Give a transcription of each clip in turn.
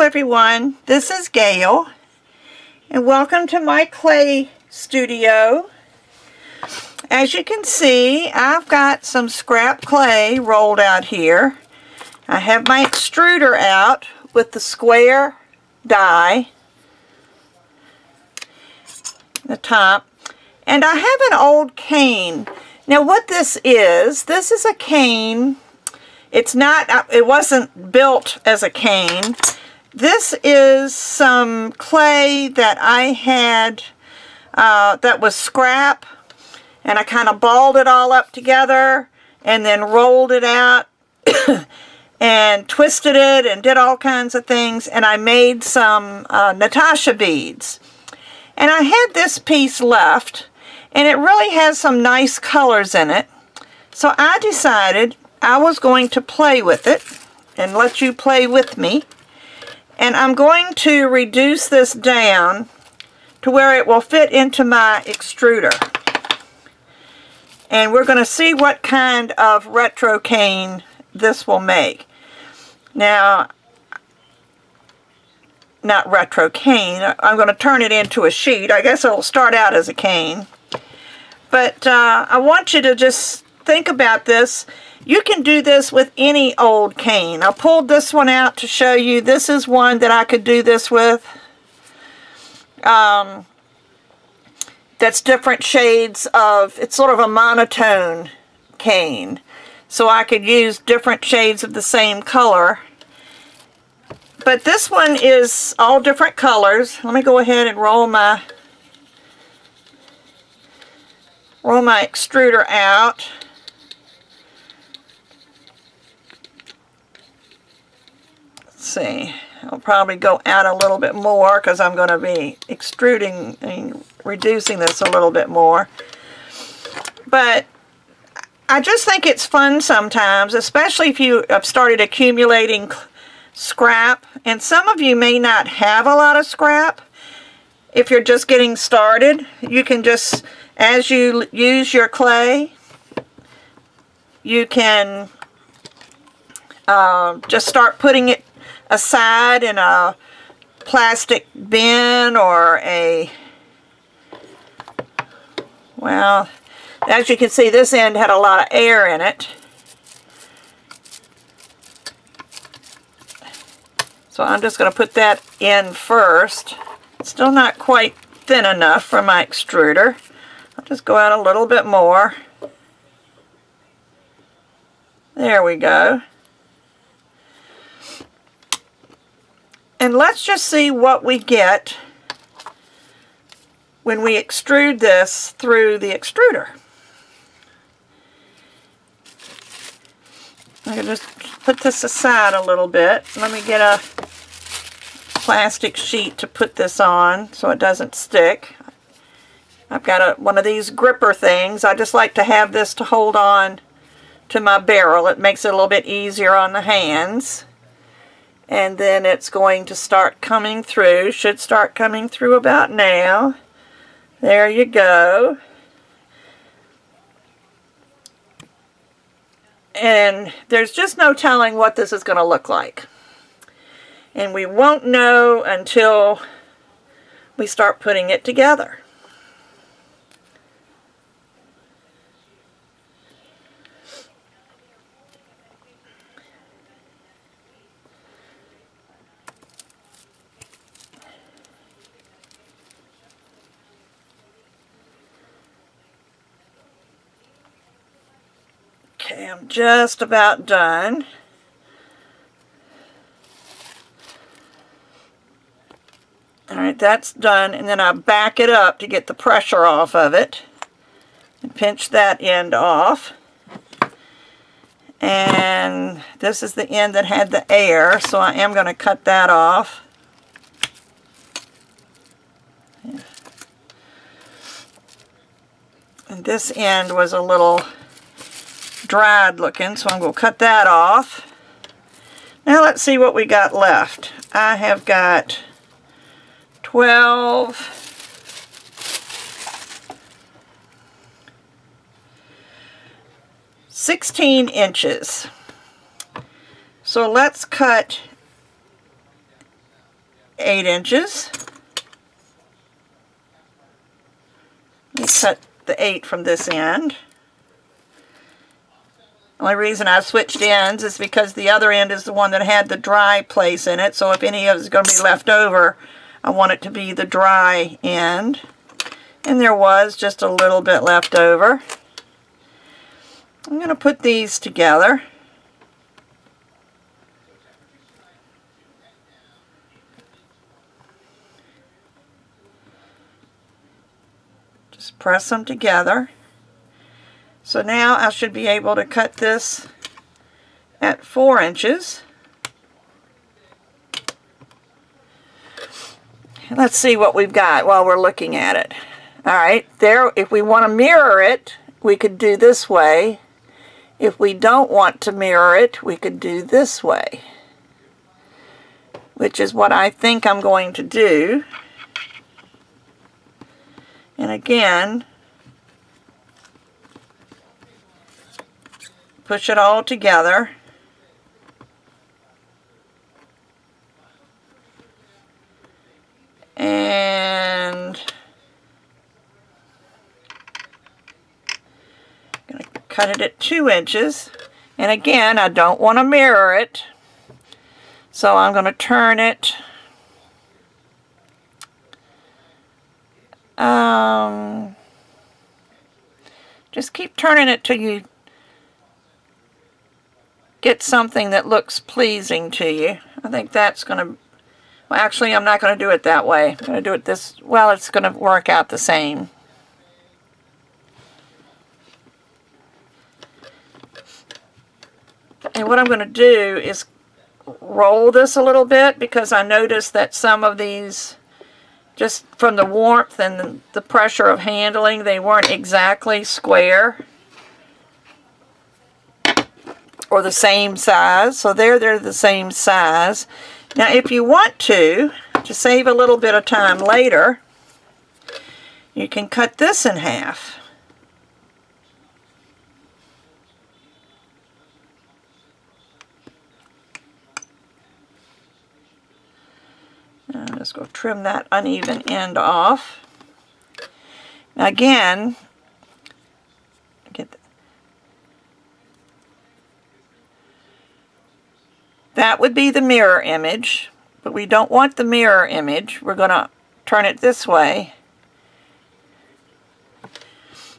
everyone, this is Gayle and welcome to my clay studio. As you can see, I've got some scrap clay rolled out here. I have my extruder out with the square die, the top, and I have an old cane. Now what this is a cane. It's not, it wasn't built as a cane. This is some clay that I had that was scrap, and I kind of balled it all up together and then rolled it out and twisted it and did all kinds of things, and I made some Natasha beads. And I had this piece left, and it really has some nice colors in it, so I decided I was going to play with it and let you play with me. And I'm going to reduce this down to where it will fit into my extruder. And we're going to see what kind of retro cane this will make. Now, not retro cane, I'm going to turn it into a sheet. I guess it'll start out as a cane. But I want you to just think about this. You can do this with any old cane. I pulled this one out to show you. This is one that I could do this with. That's different shades of, it's sort of a monotone cane. So I could use different shades of the same color. But this one is all different colors. Let me go ahead and roll my extruder out. See, I'll probably go out a little bit more because I'm going to be extruding and reducing this a little bit more. But I just think it's fun sometimes, especially if you have started accumulating scrap. And some of you may not have a lot of scrap. If you're just getting started, you can just, as you use your clay, you can just start putting it aside in a plastic bin or a, well, as you can see, this end had a lot of air in it. So I'm just going to put that in first. It's still not quite thin enough for my extruder. I'll just go out a little bit more. There we go. And let's just see what we get when we extrude this through the extruder. I'm going to just put this aside a little bit. Let me get a plastic sheet to put this on so it doesn't stick. I've got one of these gripper things. I just like to have this to hold on to my barrel. It makes it a little bit easier on the hands. And then it's going to start coming through. Should start coming through about now. There you go. And there's just no telling what this is going to look like. And we won't know until we start putting it together. Okay, I'm just about done. Alright, that's done, and then I back it up to get the pressure off of it and pinch that end off. And this is the end that had the air, so I am going to cut that off. And this end was a little dried looking, so I'm going to cut that off. Now let's see what we got left. I have got 16 inches. So let's cut 8 inches. Let me cut the 8 from this end. The only reason I switched ends is because the other end is the one that had the dry place in it, so if any of it is going to be left over, I want it to be the dry end. And there was just a little bit left over. I'm going to put these together. Just press them together. So now I should be able to cut this at 4 inches. Let's see what we've got while we're looking at it. Alright, there, if we want to mirror it, we could do this way. If we don't want to mirror it, we could do this way, which is what I think I'm going to do. And again, push it all together. And I'm going to cut it at 2 inches. And again, I don't want to mirror it, so I'm going to turn it just keep turning it till you get something that looks pleasing to you. I think that's going to, well, actually I'm not going to do it that way. I'm going to do it this, well, it's going to work out the same. And what I'm going to do is roll this a little bit, because I noticed that some of these, just from the warmth and the pressure of handling, they weren't exactly square or the same size. So they're the same size. Now if you want to save a little bit of time later, you can cut this in half. I'm just going to trim that uneven end off. Now again, that would be the mirror image, but we don't want the mirror image. We're going to turn it this way.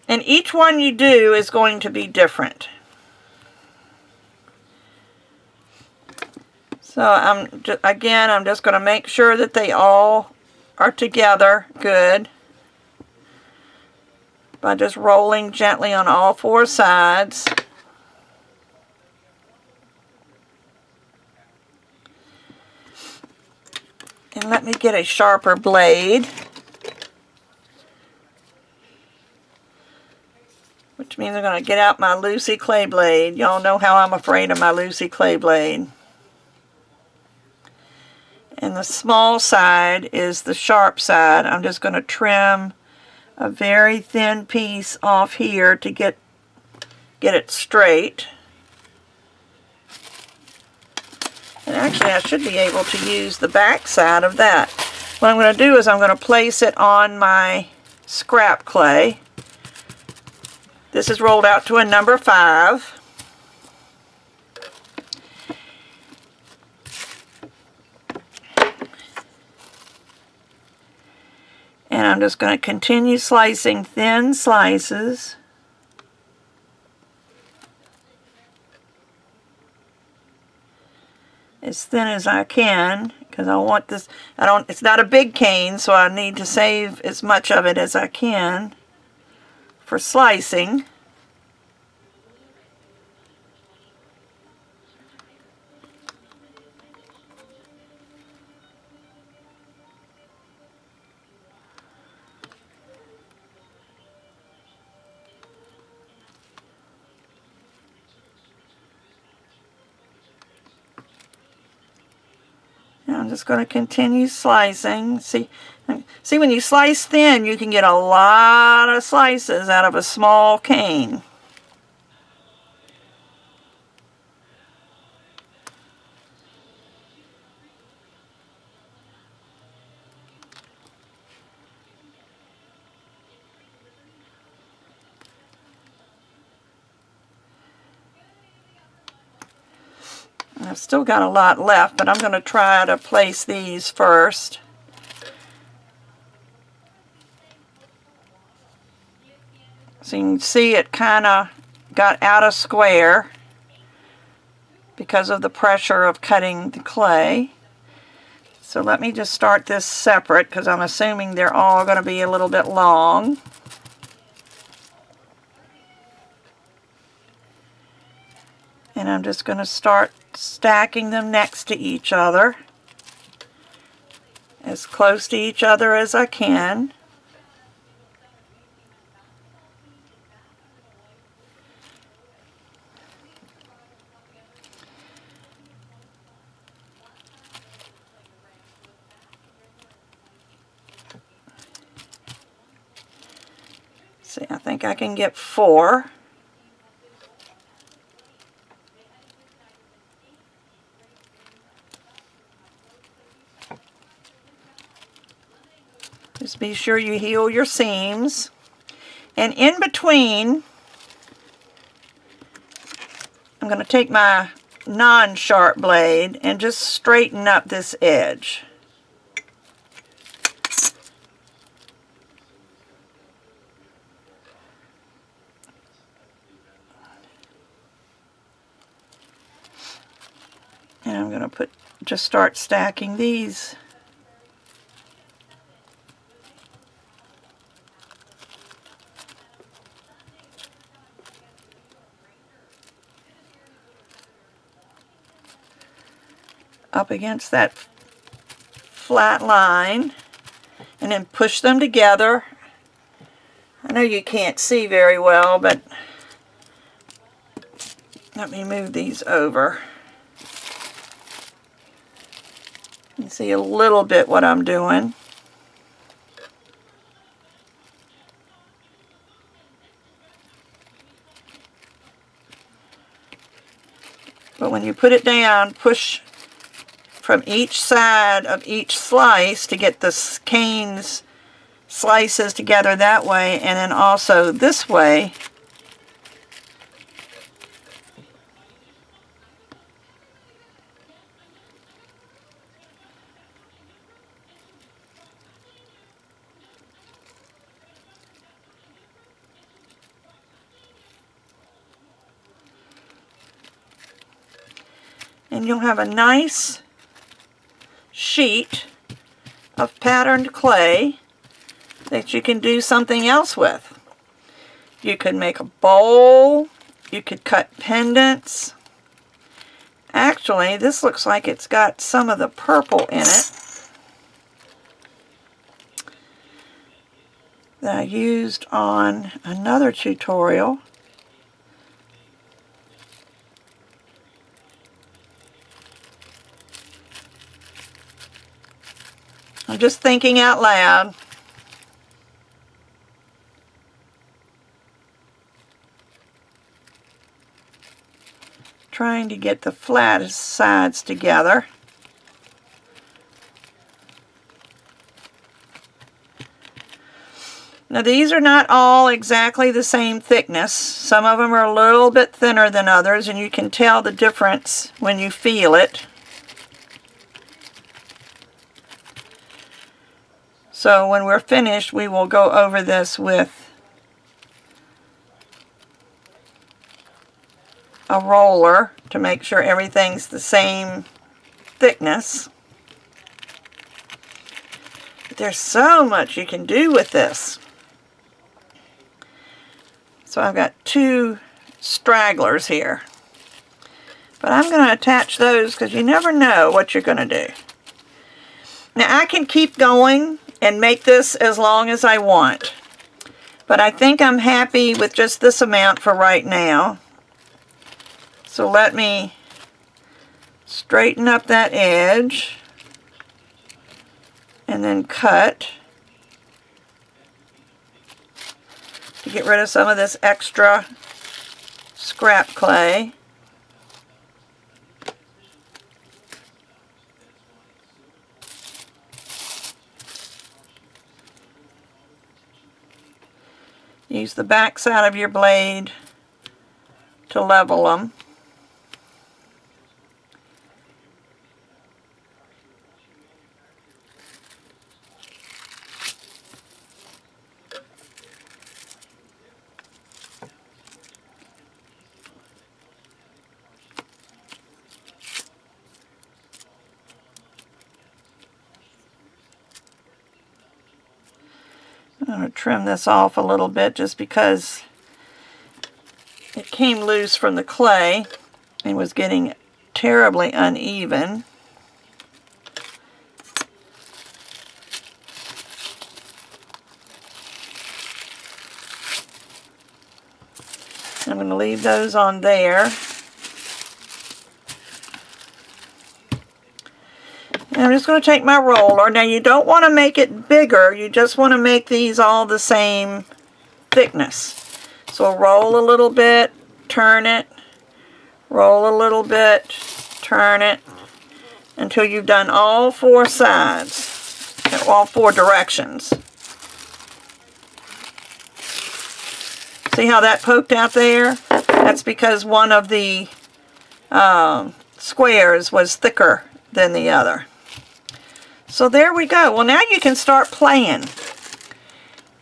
And each one you do is going to be different. So I'm just going to make sure that they all are together good by just rolling gently on all 4 sides. And let me get a sharper blade, which means I'm going to get out my Lucy clay blade. Y'all know how I'm afraid of my Lucy clay blade. And the small side is the sharp side. I'm just going to trim a very thin piece off here to get it straight. And actually I should be able to use the back side of that. What I'm going to do is I'm going to place it on my scrap clay. This is rolled out to a number 5. And I'm just going to continue slicing thin slices. As thin as I can, because I want this, it's not a big cane, so I need to save as much of it as I can for slicing. I'm just going to continue slicing. See, when you slice thin, you can get a lot of slices out of a small cane. I've still got a lot left, but I'm going to try to place these first. So you can see it kind of got out of square because of the pressure of cutting the clay. So let me just start this separate because I'm assuming they're all going to be a little bit long. And I'm just going to start stacking them next to each other, as close to each other as I can. See, I think I can get 4. Just be sure you heal your seams. And in between, I'm going to take my non-sharp blade and just straighten up this edge. And I'm going to just start stacking these. Up against that flat line, and then push them together. I know you can't see very well, but let me move these over. You can see a little bit what I'm doing. But when you put it down, push from each side of each slice to get the canes slices together that way, and then also this way. And you'll have a nice sheet of patterned clay that you can do something else with. You could make a bowl, you could cut pendants. Actually, this looks like it's got some of the purple in it that I used on another tutorial. I'm just thinking out loud. Trying to get the flattest sides together. Now these are not all exactly the same thickness. Some of them are a little bit thinner than others, and you can tell the difference when you feel it. So when we're finished, we will go over this with a roller to make sure everything's the same thickness. But there's so much you can do with this. So I've got 2 stragglers here. But I'm going to attach those because you never know what you're going to do. Now I can keep going and make this as long as I want, but I think I'm happy with just this amount for right now. So let me straighten up that edge and then cut to get rid of some of this extra scrap clay. Use the back side of your blade to level them. going to trim this off a little bit just because it came loose from the clay and was getting terribly uneven. I'm going to leave those on there. And I'm just going to take my roller. Now you don't want to make it bigger, you just want to make these all the same thickness. So roll a little bit, turn it, roll a little bit, turn it, until you've done all four sides, all four directions. See how that poked out there? That's because one of the squares was thicker than the other. So there we go. Well, now you can start playing.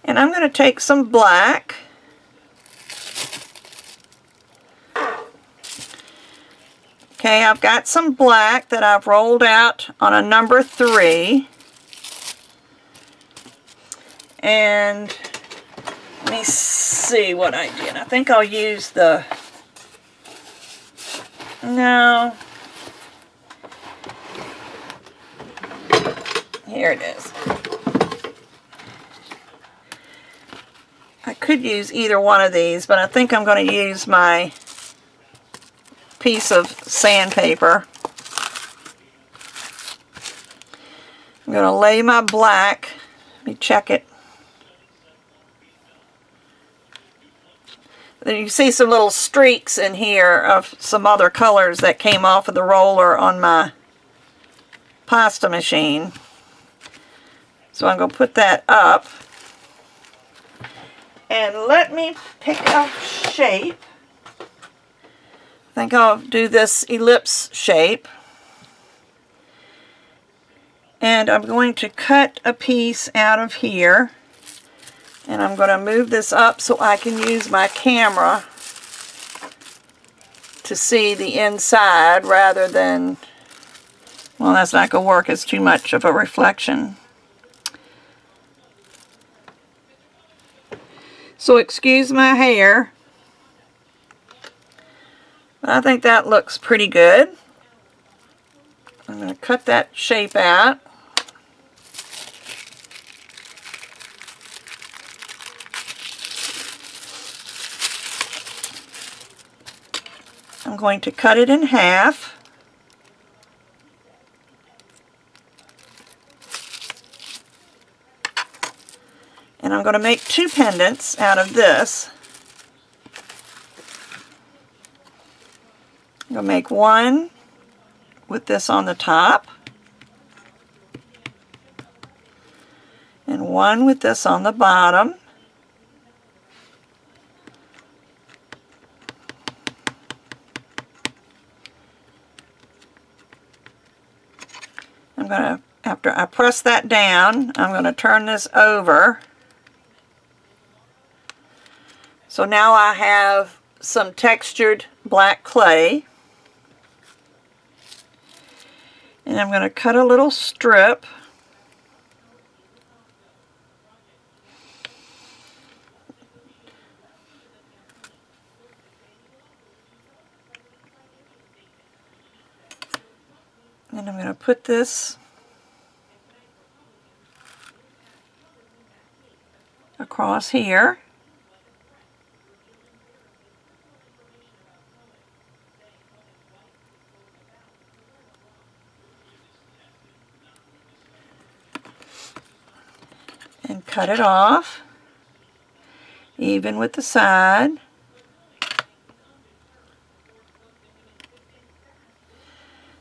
And I'm going to take some black. Okay, I've got some black that I've rolled out on a number 3. And let me see what I did. I think I'll use the... No. Here it is. I could use either one of these, but I think I'm going to use my piece of sandpaper. I'm going to lay my black. Let me check it. Then you see some little streaks in here of some other colors that came off of the roller on my pasta machine. So I'm going to put that up. And let me pick a shape. I think I'll do this ellipse shape. And I'm going to cut a piece out of here. And I'm going to move this up so I can use my camera to see the inside rather than, well, that's not going to work. It's too much of a reflection. So excuse my hair, but I think that looks pretty good. I'm going to cut that shape out. I'm going to cut it in half. And I'm going to make 2 pendants out of this. I'm going to make one with this on the top. And one with this on the bottom. I'm going to, after I press that down, I'm going to turn this over. So now I have some textured black clay. And I'm going to cut a little strip. And I'm going to put this across here. And cut it off, even with the side.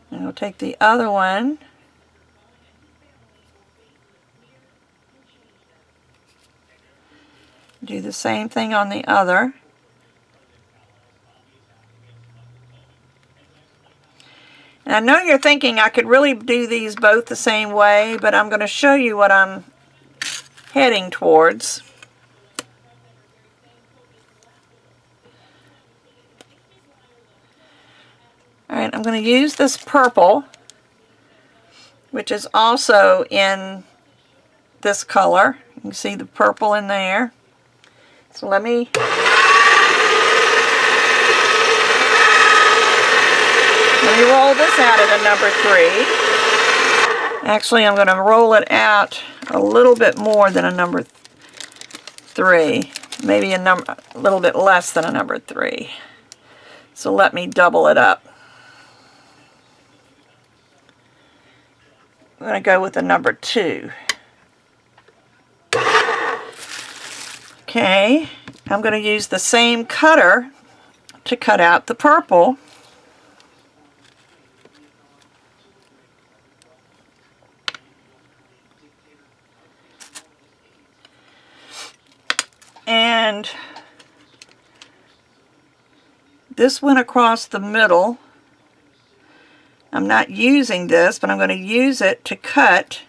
And we'll take the other one, do the same thing on the other. And I know you're thinking I could really do these both the same way, but I'm going to show you what I'm heading towards. Alright, I'm going to use this purple, which is also in this color. You can see the purple in there. So let me roll this out at a number 3. Actually, I'm going to roll it out a little bit more than a number 3. Maybe a little bit less than a number 3. So let me double it up. I'm going to go with a number 2. Okay, I'm going to use the same cutter to cut out the purple. And this went across the middle. I'm not using this, but I'm going to use it to cut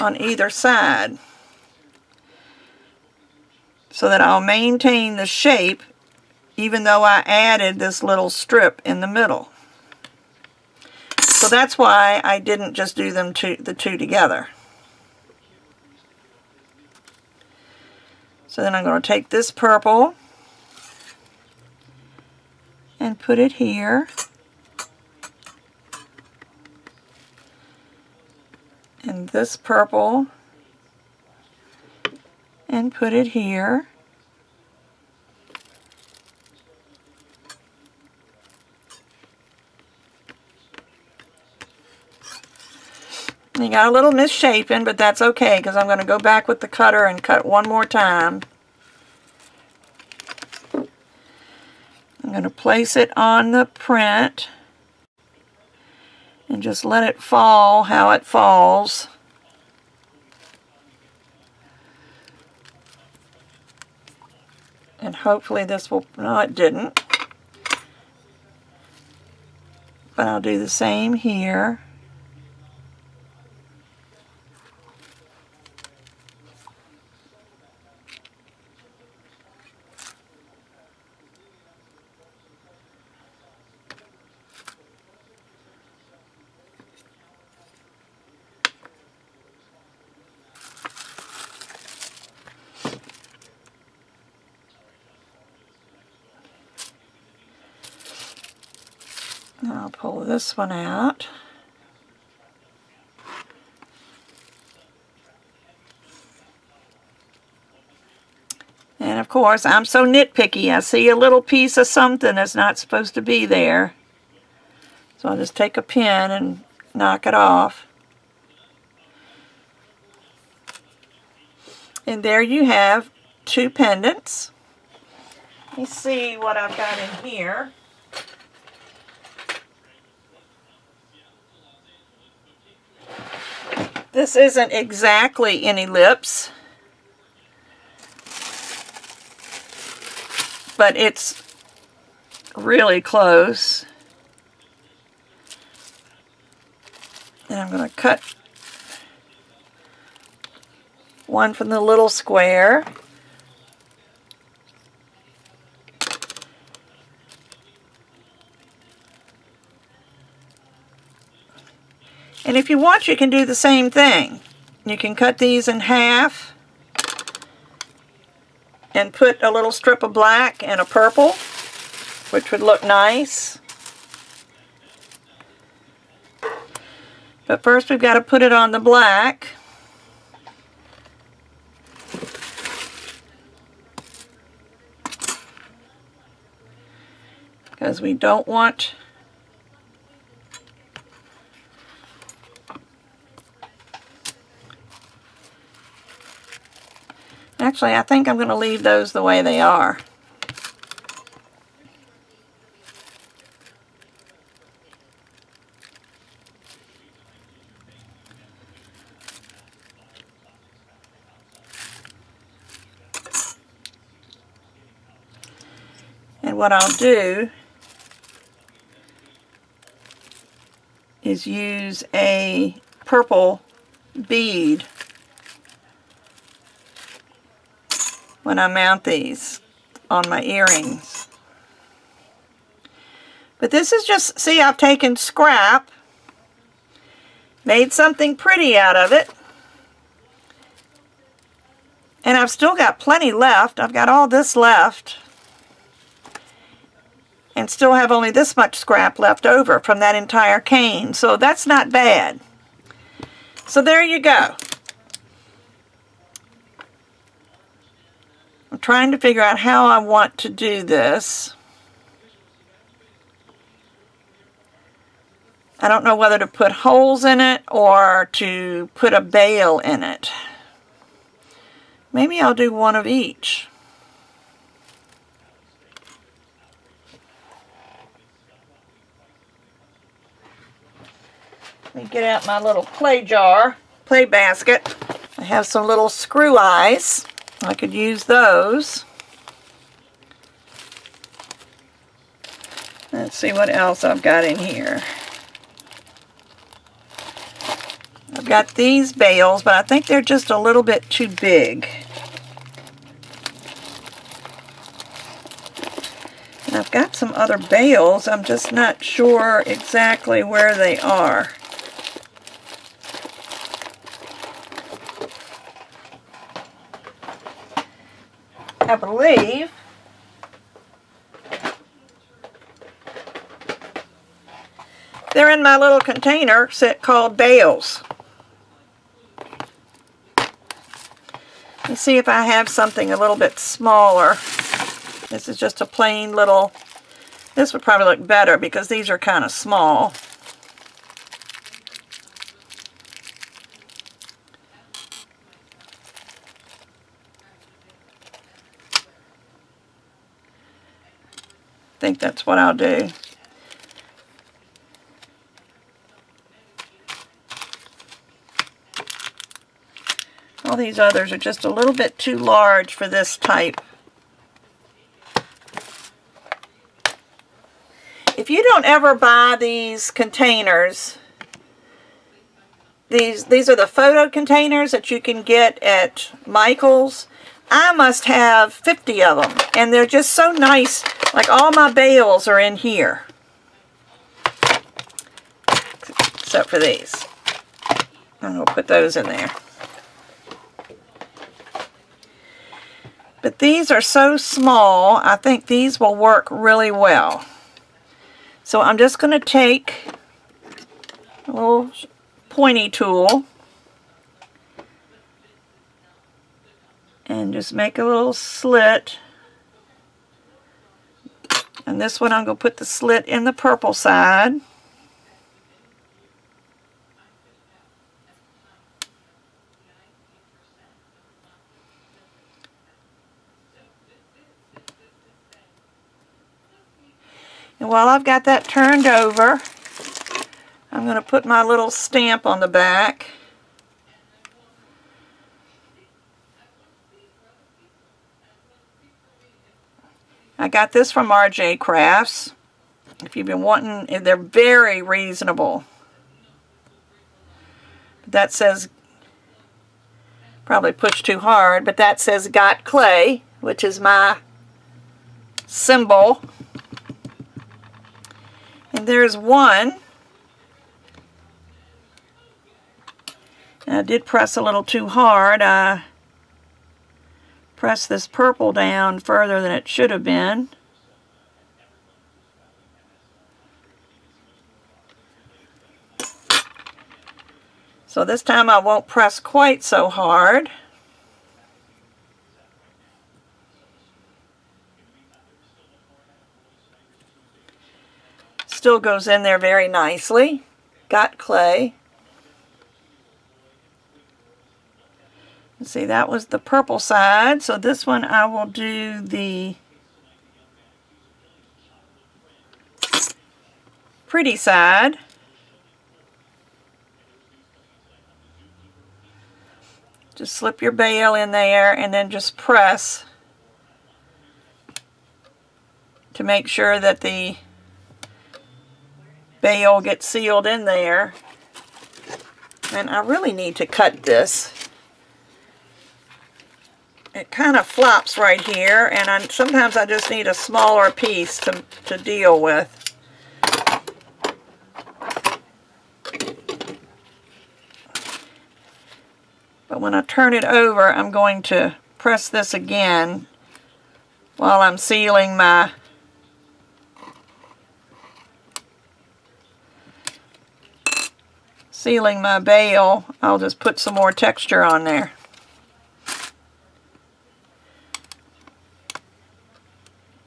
on either side so that I'll maintain the shape even though I added this little strip in the middle. So that's why I didn't just do the two together. So then I'm going to take this purple and put it here. And this purple and put it here. You got a little misshapen, but that's okay because I'm going to go back with the cutter and cut one more time. I'm going to place it on the print and just let it fall how it falls. And hopefully this will, no it didn't. But I'll do the same here. I'll pull this one out. And of course, I'm so nitpicky. I see a little piece of something that's not supposed to be there. So I'll just take a pin and knock it off. And there you have 2 pendants. Let me see what I've got in here. This isn't exactly any lips, but it's really close. And I'm going to cut one from the little square. And if you want, you can do the same thing. You can cut these in half and put a little strip of black and a purple, which would look nice. But first we've got to put it on the black. Because we don't want actually, I think I'm going to leave those the way they are. And what I'll do is use a purple bead when I mount these on my earrings. But this is just, see, I've taken scrap Made something pretty out of it. And I've still got plenty left. I've got all this left. And still have only this much scrap left over from that entire cane. So that's not bad. So there you go. I'm trying to figure out how I want to do this. I don't know whether to put holes in it or to put a bail in it. Maybe I'll do one of each. Let me get out my little play jar, play basket. I have some little screw eyes. I could use those. Let's see what else I've got in here. I've got these bails, but I think they're just a little bit too big. And I've got some other bails. I'm just not sure exactly where they are. I believe they're in my little container set called bales. Let's see if I have something a little bit smaller. This is just a plain little, this would probably look better because these are kind of small. I think that's what I'll do. All these others are just a little bit too large for this type. If you don't ever buy these containers, these are the photo containers that you can get at Michael's. I must have 50 of them, and they're just so nice. Like all my bales are in here, except for these. I'm going to put those in there. But these are so small, I think these will work really well. So I'm just going to take a little pointy tool and just make a little slit. And this one I'm going to put the slit in the purple side. And while I've got that turned over, I'm going to put my little stamp on the back. I got this from RJ Crafts. If you've been wanting, they're very reasonable. That says, probably pushed too hard, but that says Got Clay, which is my symbol. And there's one. And I did press a little too hard. I pressed this purple down further than it should have been. So this time I won't press quite so hard. Still goes in there very nicely. Got Clay. See, that was the purple side, so this one I will do the pretty side. Just slip your bail in there and then just press to make sure that the bail gets sealed in there. And I really need to cut this. It kind of flops right here, and sometimes I just need a smaller piece to deal with. when I turn it over, I'm going to press this again while I'm sealing my bale. I'll just put some more texture on there.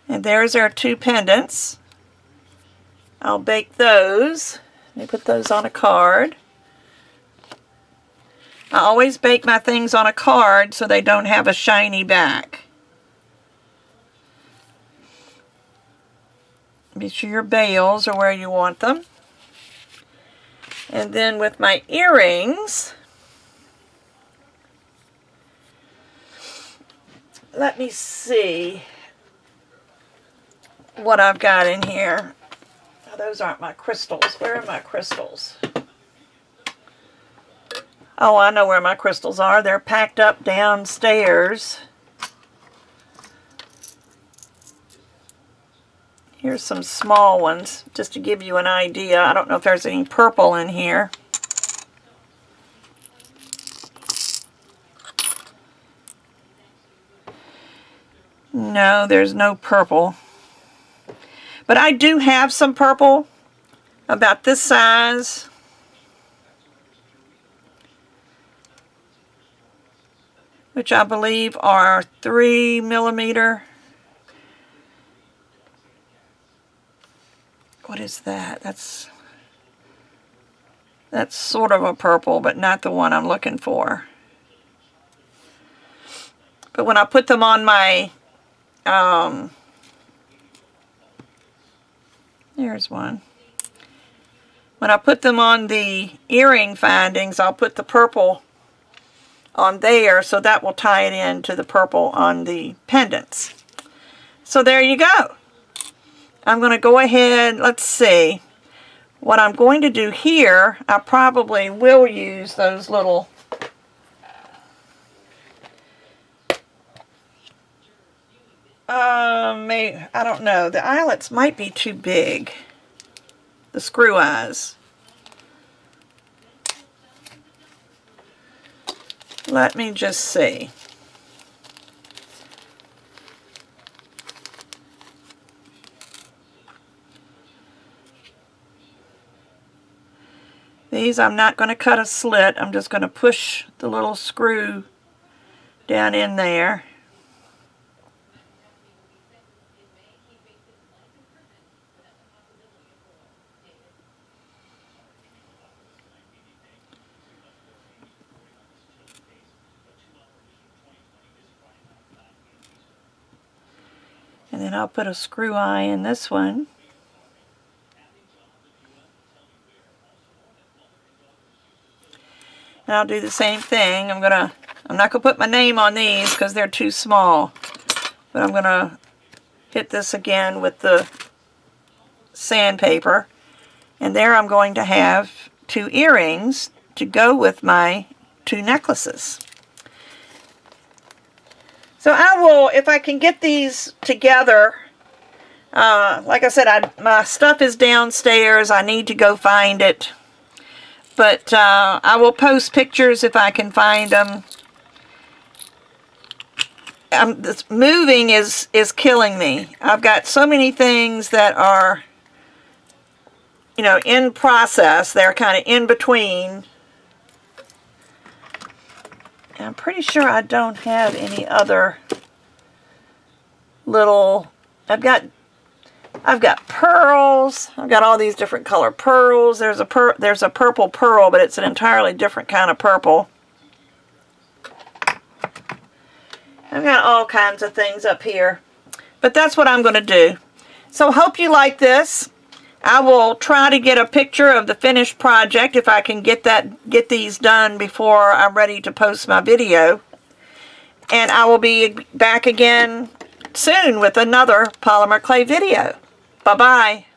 And there's our 2 pendants. I'll bake those. Let me put those on a card. I always bake my things on a card so they don't have a shiny back. Be sure your bales are where you want them. And then with my earrings, let me see what I've got in here. Oh, those aren't my crystals. Where are my crystals? Oh, I know where my crystals are. They're packed up downstairs. Here's some small ones, just to give you an idea. I don't know if there's any purple in here. No, there's no purple. But I do have some purple, about this size. Which I believe are 3mm. What is that? That's sort of a purple, but not the one I'm looking for. But when I put them on my, there's one. When I put them on the earring findings, I'll put the purple on there, so that will tie it into the purple on the pendants. So there you go. I'm going to go ahead, let's see. What I'm going to do here, I probably will use those little I don't know. The eyelets might be too big. The screw eyes. Let me just see. These I'm not going to cut a slit. I'm just going to push the little screw down in there. And then I'll put a screw eye in this one. And I'll do the same thing. I'm not going to put my name on these because they're too small. But I'm going to hit this again with the sandpaper. And there I'm going to have 2 earrings to go with my 2 necklaces. So I will, if I can get these together, like I said, my stuff is downstairs. I need to go find it. But I will post pictures if I can find them. This moving is killing me. I've got so many things that are, you know, in process. They're kind of in between. I'm pretty sure I don't have any other little, I've got pearls. I've got all these different color pearls. There's a purple pearl, but it's an entirely different kind of purple. I've got all kinds of things up here. But that's what I'm going to do. So hope you like this. I will try to get a picture of the finished project if I can get these done before I'm ready to post my video. And I will be back again soon with another polymer clay video. Bye-bye.